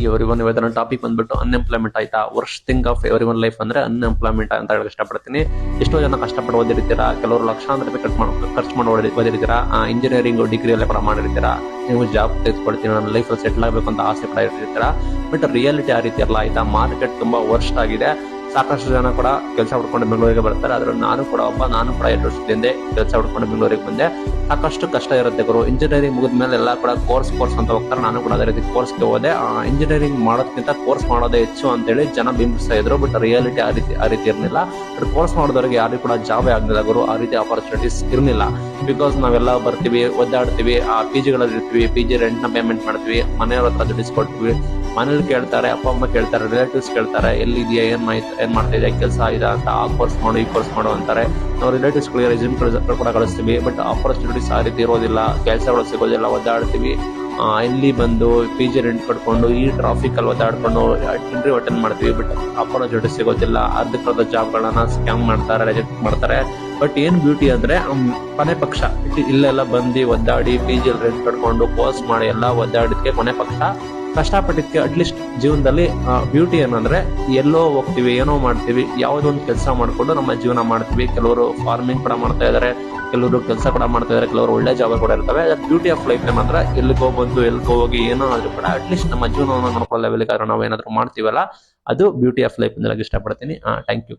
Everyone ಇವತ್ತಿನ topic ಬಂದ್ಬಿಟ್ಟು unemployment ಆಯ್ತಾ. Worst thing of everyone life ಅಂದ್ರೆ ಅನ್ಎಂಪ್ಲಾಯ್ಮೆಂಟ್ ಅಂತ ಹೇಳಕ್ ಇಷ್ಟಪಡ್ತೀನಿ. ಎಷ್ಟೋ ಜನ ಕಷ್ಟಪಟ್ಟು ಓದಿರ್ತೀರಾ, ಕೆಲವರು ಲಕ್ಷಾಂತರ ರೂಪಾಯಿ ಖರ್ಚು ಮಾಡಿ ಓದಿರ್ತೀರಾ, ಇಂಜಿನಿಯರಿಂಗ್ ಡಿಗ್ರಿ ಎಲ್ಲ ಕೂಡ ಮಾಡಿರ್ತೀರಾ, ನೀವು ಜಾಬ್ ತೆಗೆದುಕೊಳ್ತೀನಿ, ನನ್ನ ಲೈಫ್ ಸೆಟ್ಲ್ ಆಗಬೇಕು ಅಂತ ಆಸೆ ಪಡ ಇರ್ತೀರಾ. ಬಟ್ ರಿಯಾಲಿಟಿ ಆ ರೀತಿ ಅಲ್ಲ ಆಯ್ತಾ. ಮಾರ್ಕೆಟ್ ತುಂಬಾ ವರ್ಸ್ಟ್ ಆಗಿದೆ. ಸಾಕಷ್ಟು ಜನ ಕೂಡ ಕೆಲಸ ಹುಡ್ಕೊಂಡು ಬೆಂಗಳೂರಿಗೆ ಬರ್ತಾರೆ. ಅದ್ರಲ್ಲಿ ನಾನು ಕೂಡ 2 ವರ್ಷದಿಂದ ಕೆಲಸ ಹುಡ್ಕೊಂಡು ಬೆಂಗಳೂರಿಗೆ ಬಂದೆ. ಸಾಕಷ್ಟು ಕಷ್ಟ ಇರುತ್ತೆ ಗುರು. ಇಂಜಿನಿಯರಿಂಗ್ ಮುಗಿದ ಮೇಲೆ ಎಲ್ಲ ಕೂಡ ಕೋರ್ಸ್ ಅಂತ ಹೋಗ್ತಾರೆ. ನಾನು ಕೂಡ ಅದೇ ರೀತಿ ಕೋರ್ಸ್ಗೆ ಹೋದೆ. ಇಂಜಿನಿಯರಿಂಗ್ ಮಾಡೋದಕ್ಕಿಂತ ಕೋರ್ಸ್ ಮಾಡೋದೇ ಹೆಚ್ಚು ಅಂತೇಳಿ ಜನ ಬಿಂಬಿಸ್ತಾ ಇದ್ರು. ಬಟ್ ರಿಯಾಲಿಟಿ ಆ ರೀತಿ ಇರಲಿಲ್ಲ. ಬಟ್ ಕೋರ್ಸ್ ಮಾಡೋದವರಿಗೆ ಯಾರಿಗೂ ಕೂಡ ಜಾಬೇ ಆಗಲಿಲ್ಲ ಗುರು. ಆ ರೀತಿ ಆಪರ್ಚುನಿಟೀಸ್ ಇರಲಿಲ್ಲ. ಬಿಕಾಸ್ ನಾವೆಲ್ಲ ಬರ್ತೀವಿ, ಒದ್ದಾಡ್ತೀವಿ, ಪಿ ಜಿಗಳಲ್ಲಿ ಇರ್ತೀವಿ, ಪಿ ಜಿ ರೆಂಟ್ ನ ಪೇಮೆಂಟ್ ಮಾಡ್ತೀವಿ, ಮನೆಯವ್ರ ಹತ್ರ ದುಡಿಸ್ಕೊಡ್ತೀವಿ, ಮನೇಲಿ ಕೇಳ್ತಾರೆ, ಅಪ್ಪ ಅಮ್ಮ ಕೇಳ್ತಾರೆ, ರಿಲೇಟಿವ್ಸ್ ಕೇಳ್ತಾರೆ, ಎಲ್ಲಿದೆಯಾ, ಏನ್ ಮಾಡ್ತಾ ಇದೆಯಾ, ಕೆಲಸ ಆಯ್ತಾ ಅಂತ, ಆ ಕೋರ್ಸ್ ಮಾಡು, ಈ ಕೋರ್ಸ್ ಮಾಡು ಅಂತಾರೆ. ನಾವು ರಿಲೇಟಿವ್ಸ್ಗಳಿಗೆ ರೆಸ್ಯೂಮ್ ಕೂಡ ಕಳಿಸ್ತೀವಿ. ಬಟ್ ಆಪರ್ಚುನಿಟೀಸ್ ಆ ರೀತಿ ಇರೋದಿಲ್ಲ, ಕೆಲಸಗಳು ಸಿಗೋದಿಲ್ಲ, ಒದ್ದಾಡ್ತೀವಿ. ಇಲ್ಲಿ ಬಂದು ಪಿ ಜಿ ರೆಂಟ್ ಕಟ್ಕೊಂಡು ಈ ಟ್ರಾಫಿಕ್ ಅಲ್ಲಿ ಒದ್ದಾಡ್ಕೊಂಡು ಇಂಟರ್ವ್ಯೂ ಅಟೆಂಡ್ ಮಾಡ್ತೀವಿ. ಬಟ್ ಆಪರ್ಚುನಿಟೀಸ್ ಸಿಗೋದಿಲ್ಲ. ಅರ್ಧಕ್ಕರ್ಧ ಜಾಬ್ಗಳನ್ನ ಸ್ಕ್ಯಾಮ್ ಮಾಡ್ತಾರೆ, ರಿಜೆಕ್ಟ್ ಮಾಡ್ತಾರೆ. ಬಟ್ ಏನ್ ಬ್ಯೂಟಿ ಅಂದ್ರೆ ಕೊನೆ ಪಕ್ಷ ಇಲ್ಲೆಲ್ಲ ಬಂದು ಒದ್ದಾಡಿ ಪಿ ಜಿ ರೆಂಟ್ ಕಟ್ಕೊಂಡು ಕೋರ್ಸ್ ಮಾಡಿ ಎಲ್ಲ ಒದ್ದಾಡಿದ್ಕೆ ಕೊನೆ ಪಕ್ಷ ಕಷ್ಟಪಟ್ಟಿದ್ಕೆ ಅಟ್ಲೀಸ್ಟ್ ಜೀವನದಲ್ಲಿ ಬ್ಯೂಟಿ ಏನಂದ್ರೆ ಎಲ್ಲೋ ಹೋಗ್ತೀವಿ, ಏನೋ ಮಾಡ್ತೀವಿ, ಯಾವುದೋ ಒಂದು ಕೆಲಸ ಮಾಡ್ಕೊಂಡು ನಮ್ಮ ಜೀವನ ಮಾಡ್ತೀವಿ. ಕೆಲವರು ಫಾರ್ಮಿಂಗ್ ಕೂಡ ಮಾಡ್ತಾ ಇದಾರೆ, ಕೆಲವರು ಕೆಲಸ ಕೂಡ ಮಾಡ್ತಾ ಇದಾರೆ, ಕೆಲವರು ಒಳ್ಳೆ ಜಾಬ್ ಕೂಡ ಇರ್ತವೆ. ಬ್ಯೂಟಿ ಆಫ್ ಲೈಫ್ ಏನಂದ್ರೆ ಎಲ್ಲಿಗೋ ಹೋಗಿ ಏನೋ ಆದ್ರೂ ಕೂಡ ಅಟ್ಲೀಸ್ಟ್ ನಮ್ಮ ಜೀವನವನ್ನು ನೋಡ್ಕೊಳ್ಳೋ ಲೆವೆಲ್ಗೆ ನಾವು ಏನಾದ್ರು ಮಾಡ್ತೀವಲ್ಲ, ಅದು ಬ್ಯೂಟಿ ಆಫ್ ಲೈಫ್ ಅಂತ ಇಷ್ಟಪಡ್ತೀನಿ. Thank you.